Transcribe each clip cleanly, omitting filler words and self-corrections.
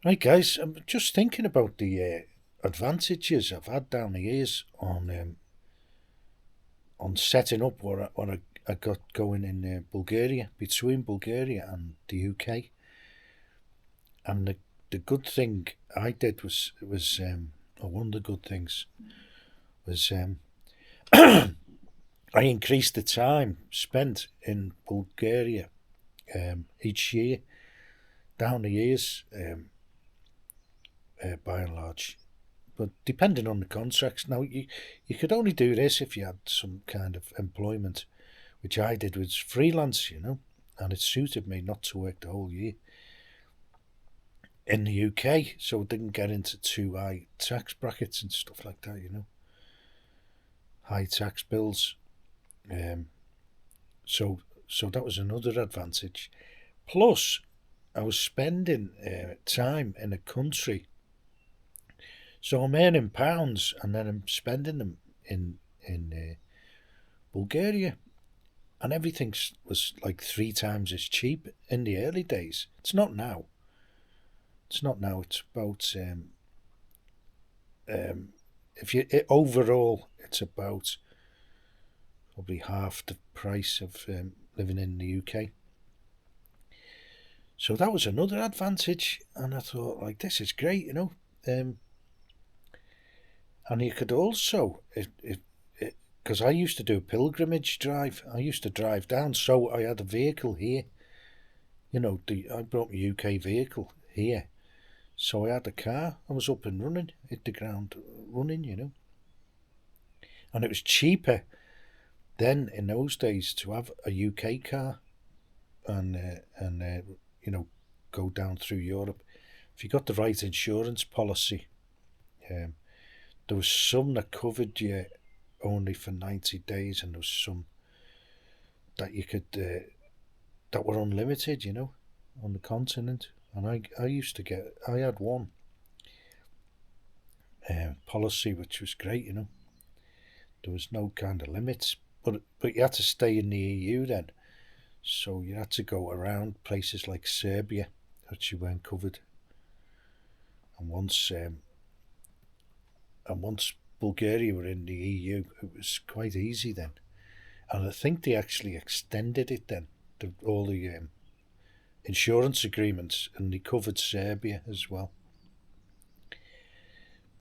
Right, guys, I'm just thinking about the advantages I've had down the years on setting up what I got going in Bulgaria, between Bulgaria and the UK. And the good thing I did or one of the good things was I increased the time spent in Bulgaria each year down the years, by and large. But depending on the contracts, now you could only do this if you had some kind of employment, which I did was freelance, and it suited me not to work the whole year in the UK, so it didn't get into too high tax brackets and stuff like that, high tax bills. Um, so that was another advantage. Plus, I was spending time in a country, so I'm earning pounds and then I'm spending them in Bulgaria, and everything was like three times as cheap in the early days. It's not now. It's not now. It's about if you overall, it's about probably half the price of living in the UK. So that was another advantage, and I thought, like, this is great. And you could also, because I used to do a pilgrimage drive, I used to drive down, so I had a vehicle here. I brought my UK vehicle here, so I had a car. I was up and running, hit the ground running. And it was cheaper then in those days to have a UK car and go down through Europe. If you got the right insurance policy, um, there was some that covered you only for 90 days, and there was some that you could that were unlimited, on the continent. And I used to I had one policy which was great. There was no kind of limits, but you had to stay in the EU then, so you had to go around places like Serbia, which you weren't covered, and once Bulgaria were in the EU, it was quite easy then. And I think they actually extended it then, all the insurance agreements, and they covered Serbia as well.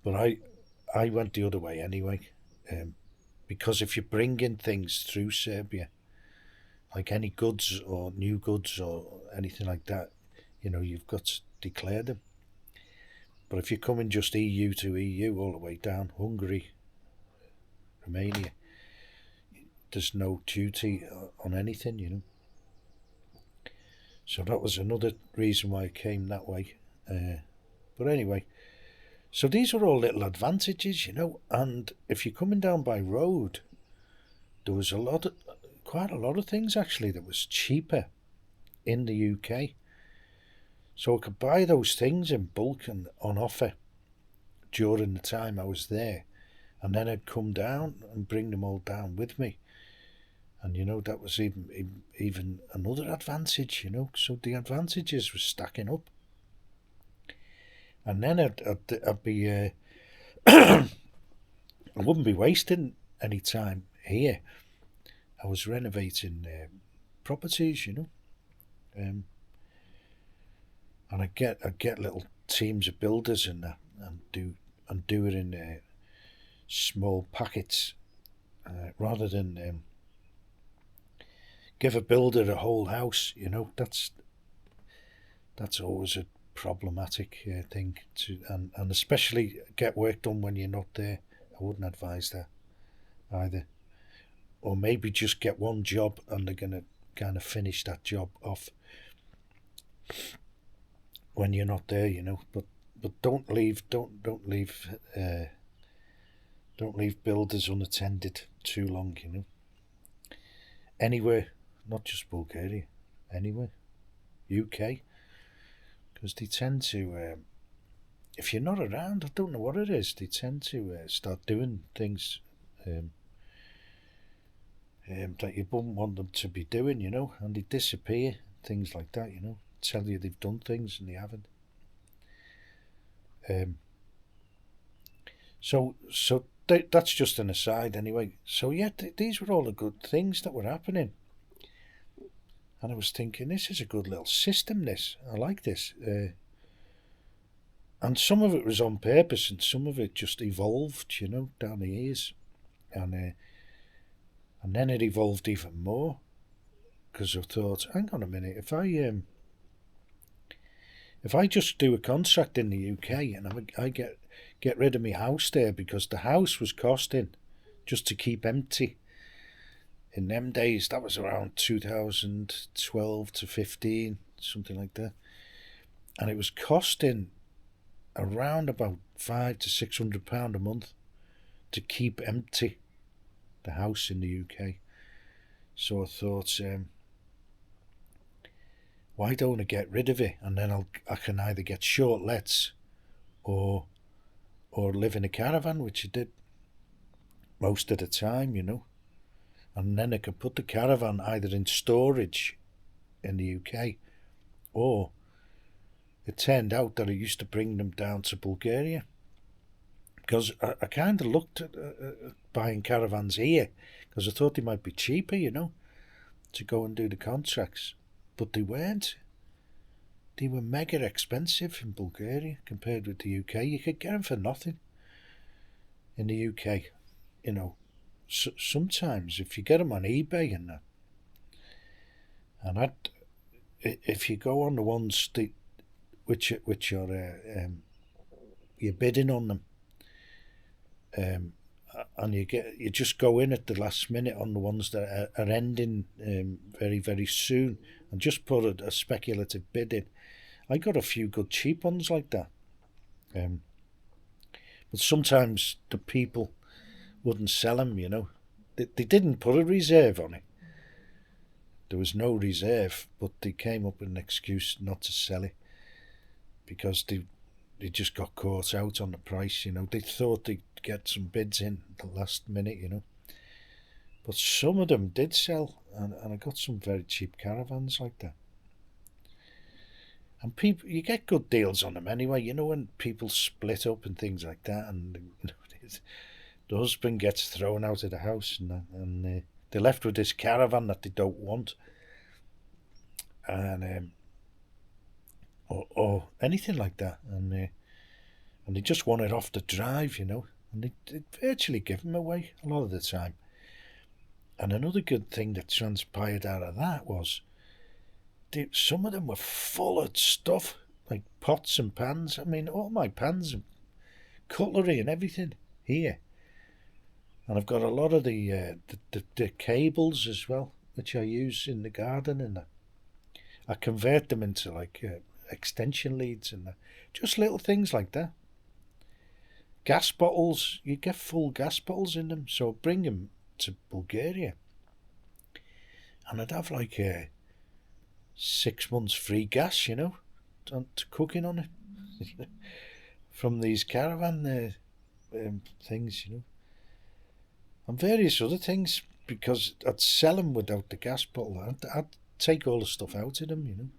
But I went the other way anyway, because if you bring in things through Serbia, like any goods or new goods or anything like that, you've got to declare them. But if you're coming just EU to EU all the way down, Hungary, Romania, there's no duty on anything. So that was another reason why I came that way. But anyway, so these are all little advantages. And if you're coming down by road, there was quite a lot of things actually that was cheaper in the UK. So I could buy those things in bulk and on offer during the time I was there, and then I'd come down and bring them all down with me. And that was even another advantage. So the advantages were stacking up, and then I'd be I wouldn't be wasting any time here. I was renovating properties, um, and I get little teams of builders and that, and do it in small packets, rather than give a builder a whole house. That's always a problematic thing and especially get work done when you're not there. I wouldn't advise that either. Or maybe just get one job and they're gonna kind of finish that job off when you're not there. But don't leave builders unattended too long. Anywhere, not just Bulgaria, anywhere, UK, because they tend to, if you're not around, I don't know what it is, they tend to start doing things that you wouldn't want them to be doing, and they disappear, things like that, tell you they've done things and they haven't. Um, so that's just an aside anyway. So yeah, these were all the good things that were happening, and I was thinking, this is a good little system. This, I like this, and some of it was on purpose, and some of it just evolved, down the years, and then it evolved even more because I thought, hang on a minute, if I just do a contract in the UK and I get rid of my house there because the house was costing just to keep empty. In them days, that was around 2012 to 15, something like that, and it was costing around about £500 to £600 a month to keep empty the house in the UK. So I thought, why don't I get rid of it, and then I can either get short lets or live in a caravan, which I did most of the time, and then I could put the caravan either in storage in the UK, or it turned out that I used to bring them down to Bulgaria because I kind of looked at buying caravans here because I thought they might be cheaper, to go and do the contracts, but they weren't. They were mega expensive in Bulgaria compared with the UK. You could get them for nothing in the UK, sometimes if you get them on eBay and that. And that, if you go on the ones which are you're bidding on them, and you just go in at the last minute on the ones that are ending very very soon, and just put a speculative bid in. I got a few good cheap ones like that, but sometimes the people wouldn't sell them. They didn't put a reserve on it. There was no reserve, but they came up with an excuse not to sell it because they just got caught out on the price. They thought they'd get some bids in at the last minute. But some of them did sell, and I got some very cheap caravans like that. And people, you get good deals on them anyway. When people split up and things like that, and the husband gets thrown out of the house, and they're left with this caravan that they don't want, and or anything like that, and they just want it off the drive, and they virtually give them away a lot of the time. And another good thing that transpired out of that was some of them were full of stuff, like pots and pans. I mean, all my pans and cutlery and everything here. And I've got a lot of the cables as well, which I use in the garden, and I convert them into like extension leads and just little things like that. Gas bottles, you get full gas bottles in them, so I'd bring them to Bulgaria, and I'd have like 6 months free gas, to cooking on it from these caravan things, and various other things, because I'd sell them without the gas bottle. I'd take all the stuff out of them,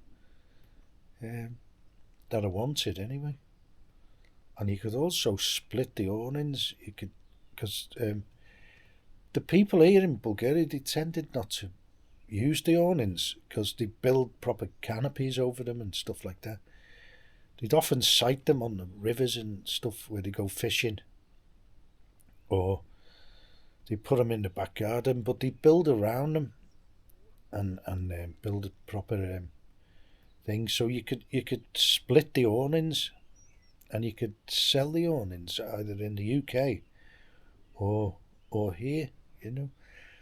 that I wanted anyway. And you could also split the awnings. You could, because the people here in Bulgaria, they tended not to use the awnings because they build proper canopies over them and stuff like that. They'd often sight them on the rivers and stuff where they go fishing, or they put them in the back garden, but they build around them and build a proper thing. So you could split the awnings, and you could sell the awnings either in the UK or here,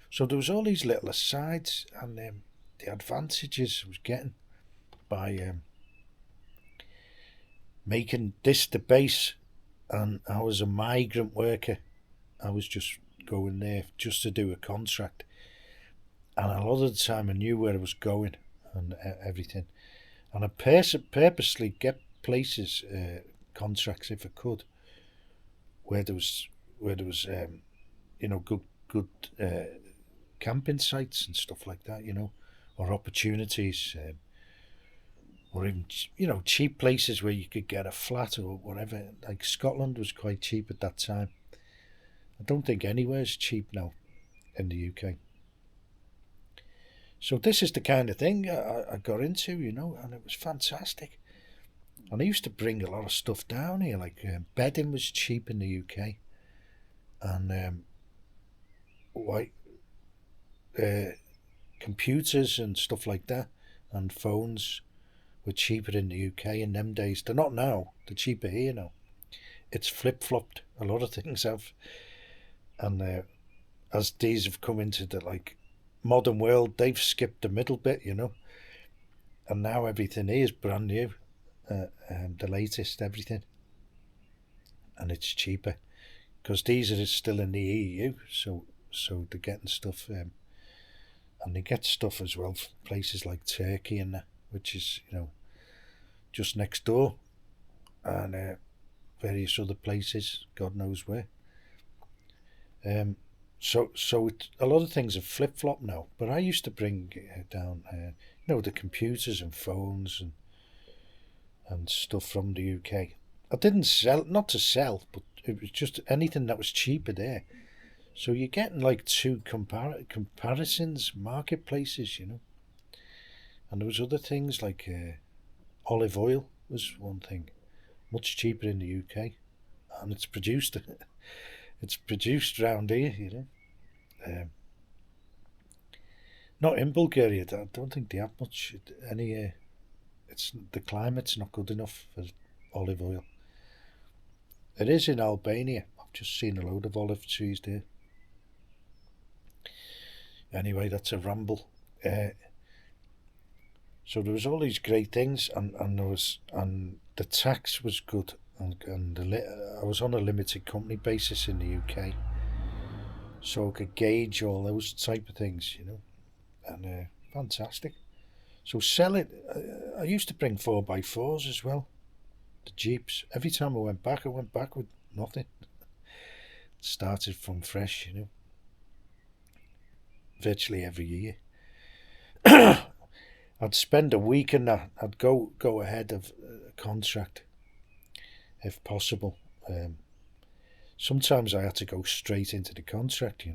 So there was all these little asides, and the advantages I was getting by making this the base, and I was a migrant worker. I was just going there just to do a contract, and a lot of the time I knew where I was going and everything, and I purposely get places, contracts if I could, where there was good camping sites and stuff like that, or opportunities, or even cheap places where you could get a flat or whatever. Like Scotland was quite cheap at that time. I don't think anywhere's cheap now in the UK. So this is the kind of thing I got into, and it was fantastic. And I used to bring a lot of stuff down here, like bedding was cheap in the UK, and white uh, computers and stuff like that, and phones were cheaper in the UK in them days. They're not now. They're cheaper here now. It's flip flopped. A lot of things have, and as these have come into the modern world, they've skipped the middle bit, and now everything is brand new, the latest everything, and it's cheaper because these are still in the EU, so they're getting stuff, and they get stuff as well from places like Turkey and that, which is just next door, and various other places, God knows where. So a lot of things have flip flopped now. But I used to bring down, the computers and phones and stuff from the UK. I didn't sell, not to sell, but it was just anything that was cheaper there. So you're getting like two comparisons, marketplaces, and there was other things like olive oil was one thing, much cheaper in the UK, and it's produced around here. Not in Bulgaria. I don't think they have much any. It's the climate's not good enough for olive oil. It is in Albania. I've just seen a load of olive trees there. Anyway, that's a ramble. So there was all these great things, and the tax was good, and I was on a limited company basis in the UK, so I could gauge all those type of things, and fantastic. So sell it. I used to bring 4x4s as well, the Jeeps. Every time I went back with nothing. Started from fresh, virtually every year. I'd spend a week in that. I'd go ahead of a contract if possible. Sometimes I had to go straight into the contract,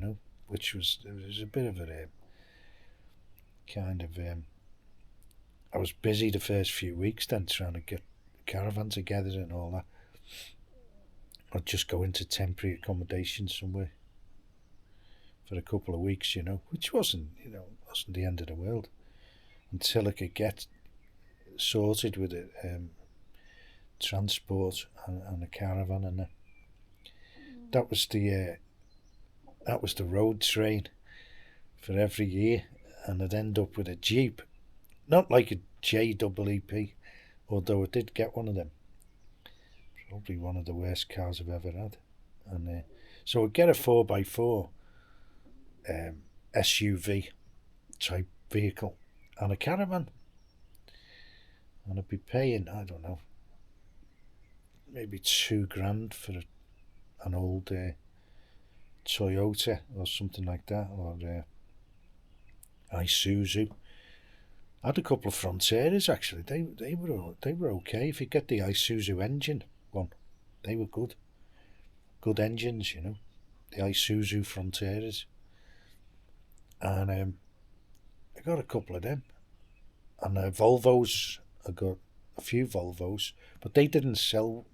which was a bit of a kind of. I was busy the first few weeks then trying to get the caravan together and all that. I'd just go into temporary accommodation somewhere for a couple of weeks, which wasn't the end of the world until I could get sorted with it, transport and a caravan, and that was the road train for every year, and I'd end up with a Jeep, not like a JEEP, although I did get one of them. Probably one of the worst cars I've ever had, and so I'd get a 4x4 SUV type vehicle and a caravan, and I'd be paying, I don't know, maybe $2,000 for an old Toyota or something like that, or Isuzu. I had a couple of Frontiers actually. They were okay. If you get the Isuzu engine one, they were good engines, the Isuzu Frontiers, and I got a couple of them, and Volvos. I got a few Volvos, but they didn't sell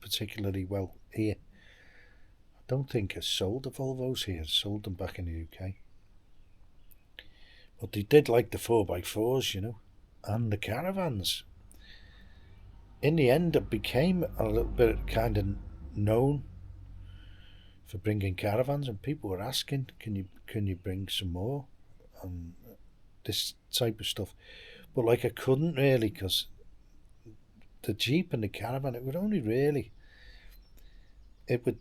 particularly well here. I don't think I sold the Volvos here. I sold them back in the UK. But they did like the 4x4s, and the caravans. In the end, it became a little bit kind of known for bringing caravans, and people were asking, can you bring some more, and this type of stuff. But I couldn't really, because the Jeep and the caravan, it would only really, it would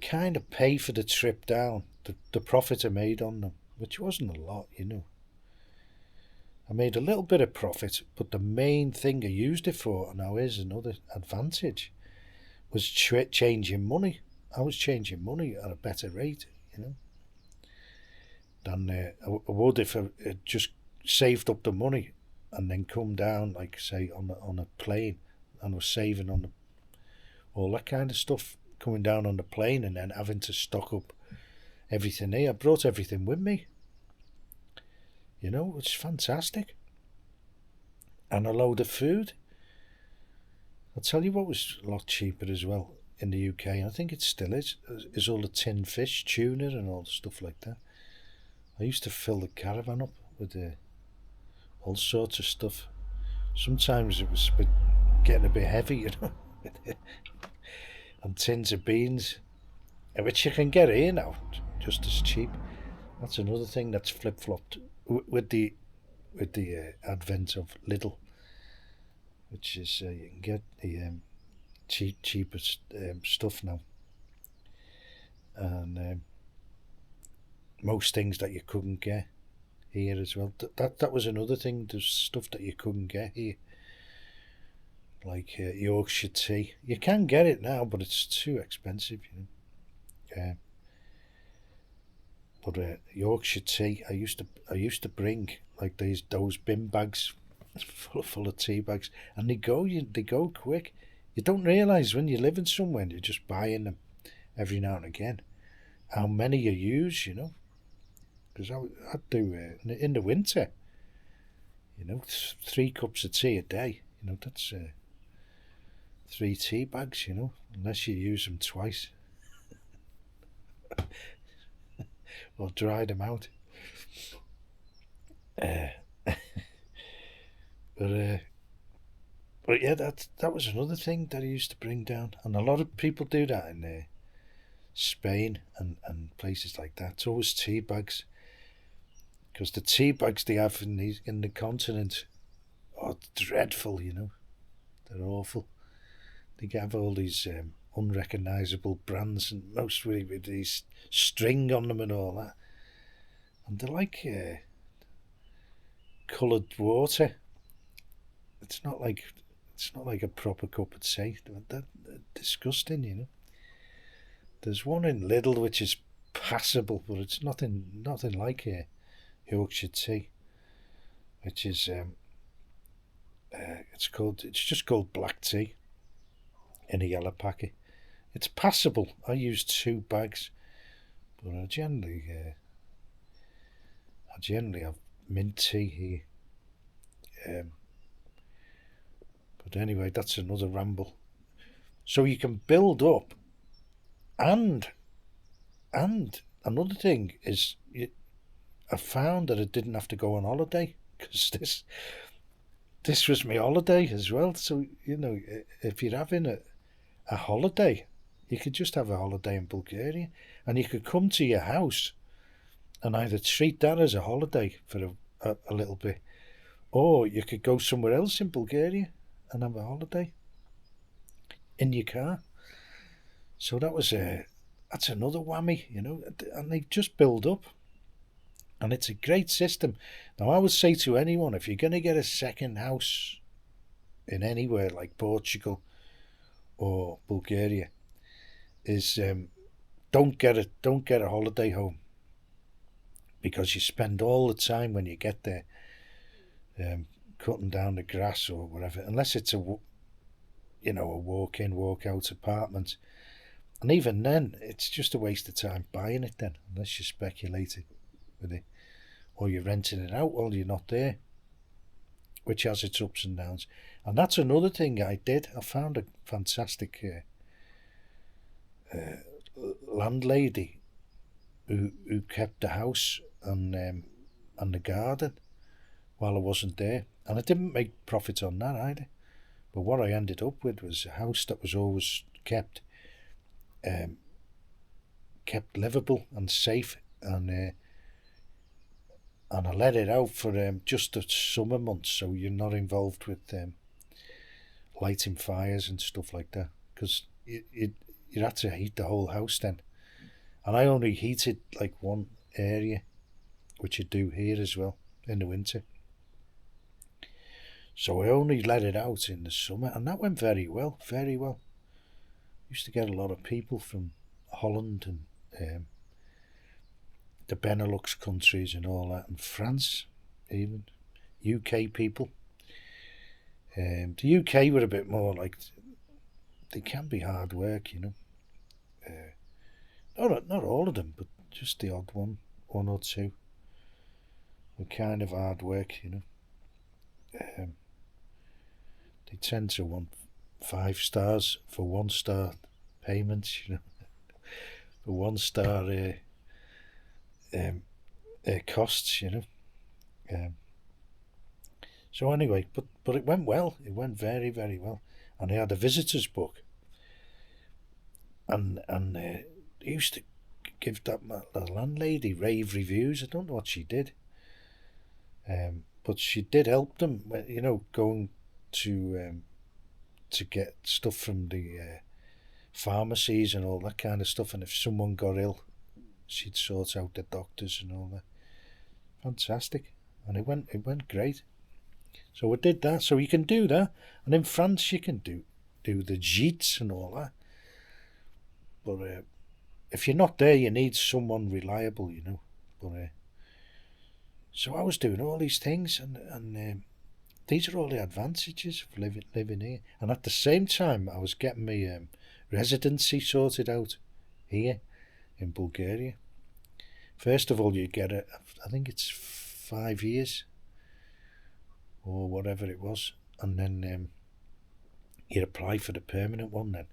kind of pay for the trip down, the profit I made on them, which wasn't a lot, I made a little bit of profit, but the main thing I used it for, and now here's another advantage, was changing money. I was changing money at a better rate, than I would if I just saved up the money and then come down, like say on a plane, and was saving on all that kind of stuff coming down on the plane, and then having to stock up everything here. I brought everything with me. It's fantastic, and a load of food. I'll tell you what was a lot cheaper as well in the UK, and I think it still is all the tin fish, tuna, and all the stuff like that. I used to fill the caravan up with all sorts of stuff. Sometimes it was getting a bit heavy, and tins of beans, which you can get here now, just as cheap. That's another thing that's flip flopped with the advent of Lidl, which is you can get the cheapest stuff now, and most things that you couldn't get here as well. That was another thing. There's stuff that you couldn't get here, like Yorkshire tea. You can get it now, but it's too expensive. But Yorkshire tea, I used to bring like those bin bags full of tea bags, and they go quick. You don't realise when you're living somewhere and you're just buying them every now and again how many you use. Because I'd do in the winter. 3 cups of tea a day. That's 3 tea bags. Unless you use them twice or dry them out. But yeah, that was another thing that I used to bring down, and a lot of people do that in Spain and places like that. It's always tea bags, because the tea bags they have in the continent are dreadful. They're awful. They have all these unrecognisable brands, and mostly with these string on them and all that, and they're like coloured water. It's not like a proper cup of tea. They're disgusting. There's one in Lidl which is passable, but it's nothing like Yorkshire tea, which is it's just called black tea in a yellow packet. It's passable. I use 2 bags, but I generally have mint tea here. But anyway, that's another ramble. So you can build up, and another thing is, I found that I didn't have to go on holiday, because this was my holiday as well. So if you're having a holiday, you could just have a holiday in Bulgaria, and you could come to your house and either treat that as a holiday for a little bit, or you could go somewhere else in Bulgaria and have a holiday in your car. So that's another whammy, and they just build up, and it's a great system. Now, I would say to anyone, if you're going to get a second house in anywhere like Portugal or Bulgaria, is don't get a holiday home, because you spend all the time when you get there cutting down the grass or whatever, unless it's a walk-in, walk-out apartment. And even then, it's just a waste of time buying it then, unless you're speculating with it, or you're renting it out while you're not there, which has its ups and downs. And that's another thing I did. I found a fantastic landlady who kept the house and the garden while I wasn't there, and I didn't make profit on that either. But what I ended up with was a house that was always kept livable and safe, and I let it out for just the summer months, so you're not involved with lighting fires and stuff like that, because you had to heat the whole house then, and I only heated like one area, which you do here as well in the winter. So I only let it out in the summer, and that went very well, very well. Used to get a lot of people from Holland and the Benelux countries and all that, and France even, UK people The UK were a bit more like, they can be hard work, you know. Not all of them, but just the odd one or two were kind of hard work, you know. They tend to want 5 stars for 1 star payments, you know, for 1 star costs, you know. So anyway, but it went well. It went very, very well. And I had a visitor's book, and they used to give the landlady rave reviews. I don't know what she did, but she did help them. You know, going to get stuff from the pharmacies and all that kind of stuff. And if someone got ill, she'd sort out the doctors and all that. Fantastic, and it went great. So we did that. So you can do that, and in France you can do the gîtes and all that. But if you're not there, you need someone reliable, you know. But so I was doing all these things, and these are all the advantages of living here. And at the same time, I was getting my residency sorted out here in Bulgaria. First of all, you get I think it's 5 years or whatever it was, and then you apply for the permanent one then.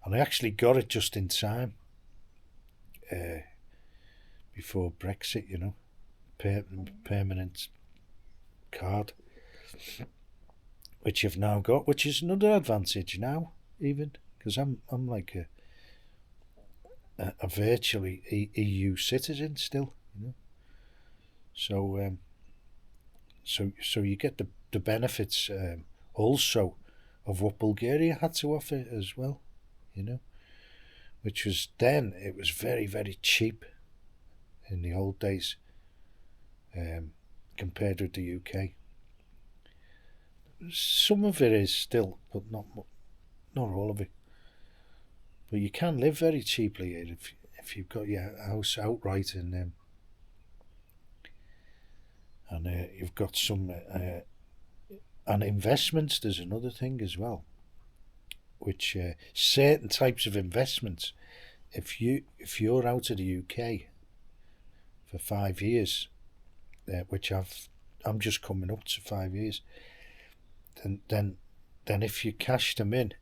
And I actually got it just in time before Brexit, you know, permanent card, which you've now got, which is another advantage now, even because I'm like a virtually EU citizen still, you know. So so you get the benefits also of what Bulgaria had to offer as well, you know, which was then, it was very, very cheap in the old days compared with the UK. Some of it is still, but not all of it. But you can live very cheaply here if you've got your house outright, and you've got some and investments. There's another thing as well, which certain types of investments, if you're out of the UK for 5 years, which I'm just coming up to 5 years, then if you cash them in,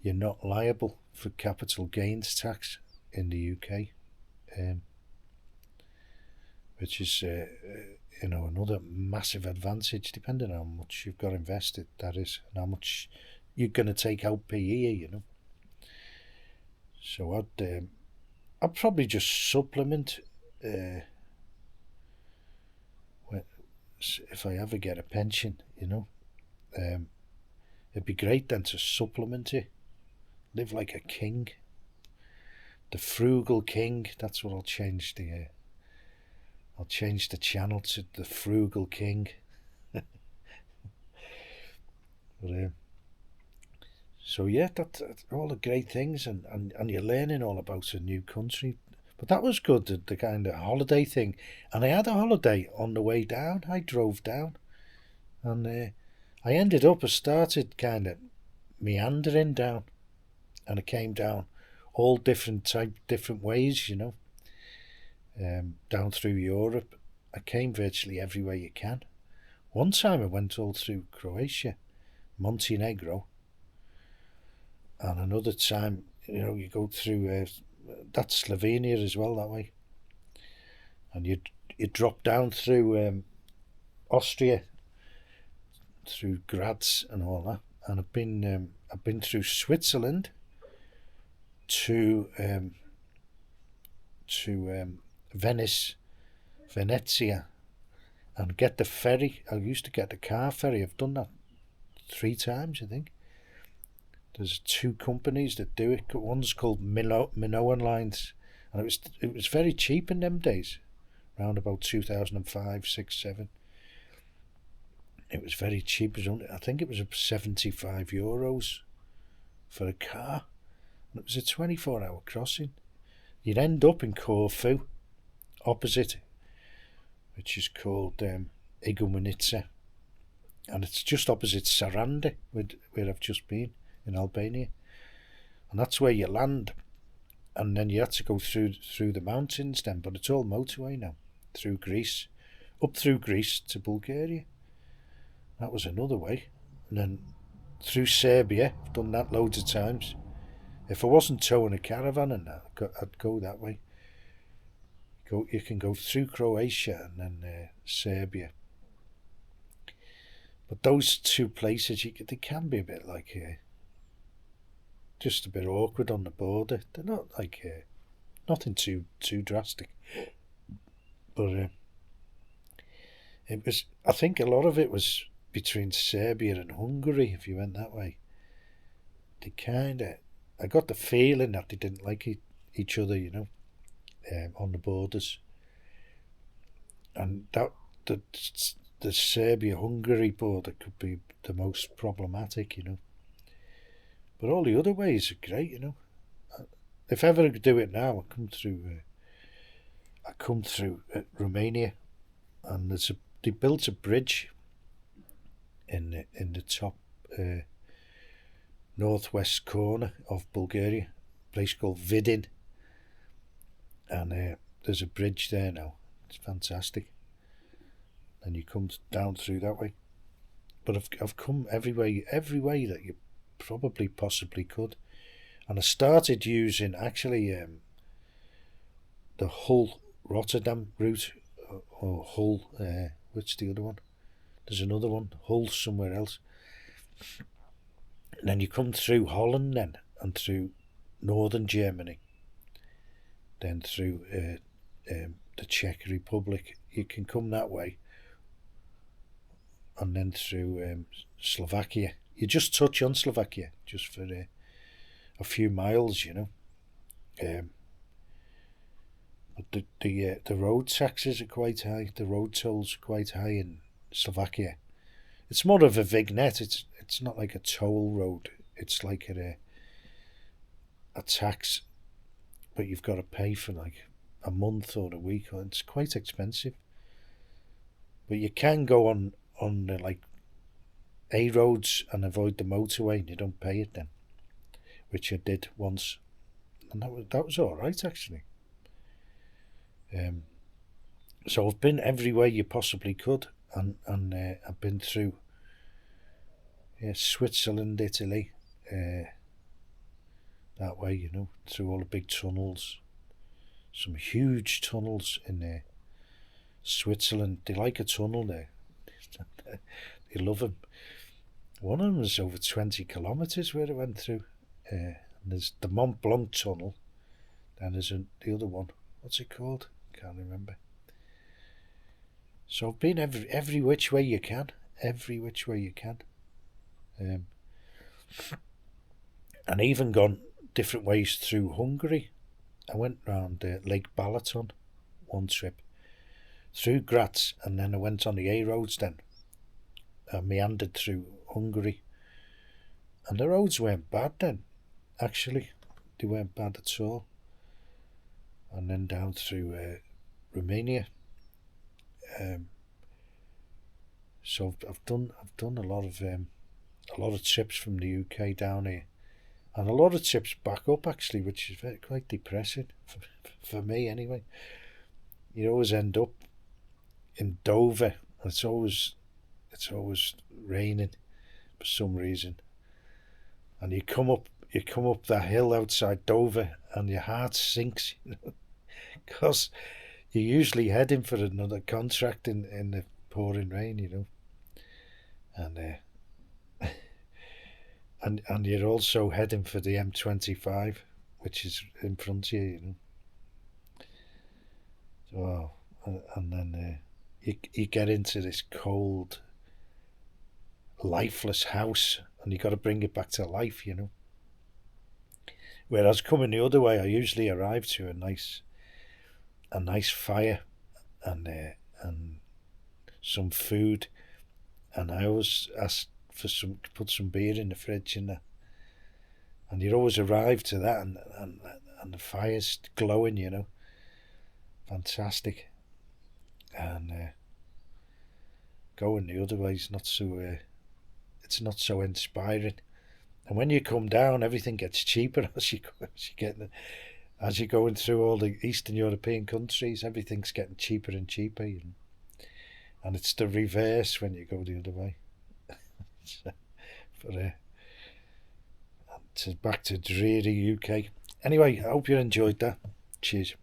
you're not liable for capital gains tax in the UK, which is you know, another massive advantage, depending on how much you've got invested, that is, and how much you're going to take out per year, you know. So I'd probably just supplement if I ever get a pension, you know. It'd be great then to supplement it, live like a king, the frugal king. That's what I'll change the channel to, the frugal king. But, so yeah, that's all the great things, and you're learning all about a new country. But that was good, the kind of holiday thing. And I had a holiday on the way down. I drove down, and I started kind of meandering down, and I came down all different ways, you know. Down through Europe. I came virtually everywhere you can. One time I went all through Croatia, Montenegro, and another time, you know, you go through that's Slovenia as well that way, and you drop down through Austria, through Graz and all that. And I've been through Switzerland to Venice, Venezia, and get the ferry. I used to get the car ferry. I've done that 3 times, I think. There's 2 companies that do it. One's called Minoan Lines, and it was very cheap in them days, around about 2005, 6, 7. It was very cheap. I think it was €75 for a car, and it was a 24-hour crossing. You'd end up in Corfu, opposite, which is called Igoumenitsa, and it's just opposite Saranda, where I've just been in Albania, and that's where you land, and then you have to go through the mountains then, but it's all motorway now, through Greece, up through Greece to Bulgaria. That was another way, and then through Serbia. I've done that loads of times. If I wasn't towing a caravan and that, I'd go that way. You can go through Croatia and then Serbia. But those two places, they can be a bit like just a bit awkward on the border. They're not like nothing too drastic. But it was. I think a lot of it was between Serbia and Hungary. If you went that way, they kind of. I got the feeling that they didn't like each other, on the borders, and that the Serbia-Hungary border could be the most problematic, But all the other ways are great, If ever I could do it now, I come through Romania, and they built a bridge in the top northwest corner of Bulgaria, a place called Vidin, and there's a bridge there now. It's fantastic, and you come down through that way. But I've come every way that you probably possibly could, and I started using actually the Hull Rotterdam route, or Hull. What's the other one? There's another one, Hull somewhere else. And then you come through Holland then, and through northern Germany, then through the Czech Republic. You can come that way, and then through Slovakia. You just touch on Slovakia, just for a few miles, But the road taxes are quite high. The road tolls are quite high in Slovakia. It's more of a vignette. It's not like a toll road. It's like a tax, but you've got to pay for like a month or a week. It's quite expensive. But you can go on the like A roads and avoid the motorway, and you don't pay it then, which I did once, and that was all right actually. So I've been everywhere you possibly could, and I've been through Switzerland, Italy, that way, through all the big tunnels. Some huge tunnels in Switzerland. They like a tunnel there. They love them. One of them was over 20 kilometres where I went through. And there's the Mont Blanc tunnel. Then there's the other one. What's it called? Can't remember. So I've been every which way you can. Every which way you can. And even gone different ways through Hungary. I went round Lake Balaton one trip, through Graz, and then I went on the A roads then. I meandered through Hungary, and the roads weren't bad then, actually. They weren't bad at all. And then down through Romania. So I've done a lot of trips from the UK down here, and a lot of trips back up actually, which is quite depressing for me anyway. You always end up in Dover, and it's always raining for some reason, and you come up that hill outside Dover, and your heart sinks, because you're usually heading for another contract in the pouring rain, and you're also heading for the M25, which is in front of you, So, and then you get into this cold, lifeless house, and you got to bring it back to life, Whereas coming the other way, I usually arrive to a nice fire, and some food, and I always ask for put some beer in the fridge, and you always arrive to that, and the fire's glowing, fantastic, and going the other way is not so. It's not so inspiring. And when you come down, everything gets cheaper as you're going through all the Eastern European countries. Everything's getting cheaper and cheaper, and it's the reverse when you go the other way. But back to dreary UK. Anyway, I hope you enjoyed that. Cheers.